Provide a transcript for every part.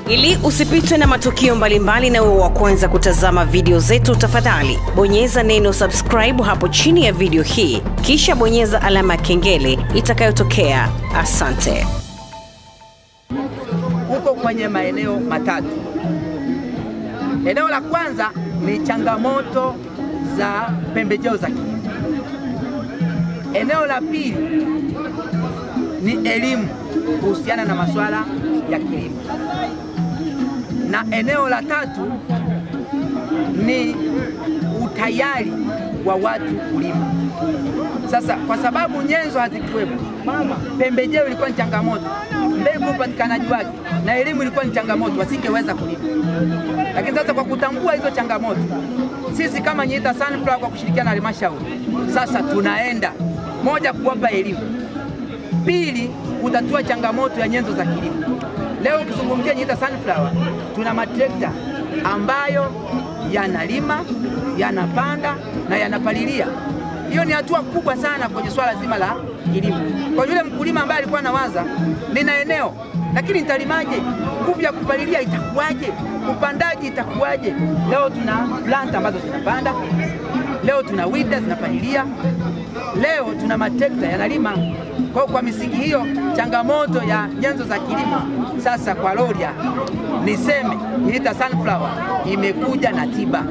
Ili usipitwe na matukio mbalimbali na uwe wa kwanza kutazama video zetu, tafadhali bonyeza neno subscribe hapo chini ya video hii, kisha bonyeza alama kengele itakayotokea. Asante. Uko kwenye maeneo matatu. Eneo la kwanza ni changamoto za pembejeo za kilimo. Eneo la pili ni elimu kuhusiana na masuala ya kilimo. Na eneo la tatu ni utayari wa watu kulima. Sasa kwa sababu nyenzo hazikuwepo, pembejeo ilikuwa ni changamoto, mbegu upatikanaji wake na elimu ilikuwa ni changamoto, wasingeweza kulima. Lakini sasa kwa kutambua hizo changamoto, sisi kama Nyiita Sunflower kwa kushirikiana na halmashauri, sasa tunaenda moja, kuwapa elimu; pili, kutatua changamoto ya nyenzo za kilimo. Leo ukizungumzia Nyiita Sunflower, tuna matrekta ambayo yanalima, yanapanda na yanapalilia. Hiyo ni hatua kubwa sana kwenye swala zima la kilimo. Kwa yule mkulima ambaye alikuwa anawaza, nina eneo lakini nitalimaje? Nguvu ya kupalilia itakuwaje? Upandaji itakuwaje? Leo tuna planta ambazo zinapanda, leo tuna wida zinapalilia, leo tuna matrekta yanalima. Kwa misingi hiyo, changamoto ya nyenzo za kilimo sasa kwa Rorya, niseme Nyiita Sunflower imekuja na tiba.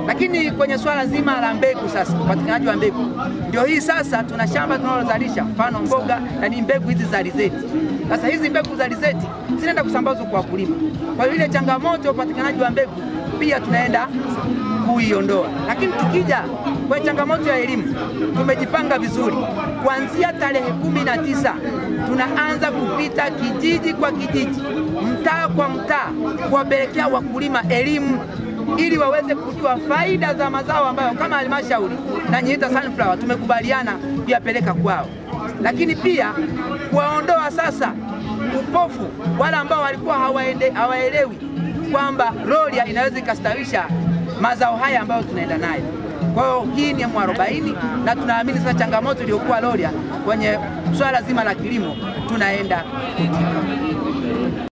Lakini kwenye swala zima la mbegu, sasa upatikanaji wa mbegu, ndio hii sasa tuna shamba tunalozalisha mfano mboga na ni mbegu hizi za alizeti. Sasa hizi mbegu za alizeti zinaenda kusambazwa kwa wakulima. Kwa hiyo ile changamoto ya upatikanaji wa mbegu pia tunaenda kuiondoa. Lakini tukija kwa changamoto ya elimu, tumejipanga vizuri. Kuanzia tarehe 19 tunaanza kupita kijiji kwa kijiji, mtaa kwa mtaa, kuwapelekea wakulima elimu ili waweze kujua faida za mazao ambayo kama halmashauri na Nyiita Sunflower tumekubaliana kuyapeleka kwao. Lakini pia kuwaondoa sasa upofu wale ambao walikuwa hawaelewi kwamba Rorya inaweza ikastawisha mazao haya ambayo tunaenda nayo. Kwa hiyo hii ni M40 na tunaamini sasa changamoto iliyokuwa Rorya kwenye swala zima la kilimo tunaenda kutibu.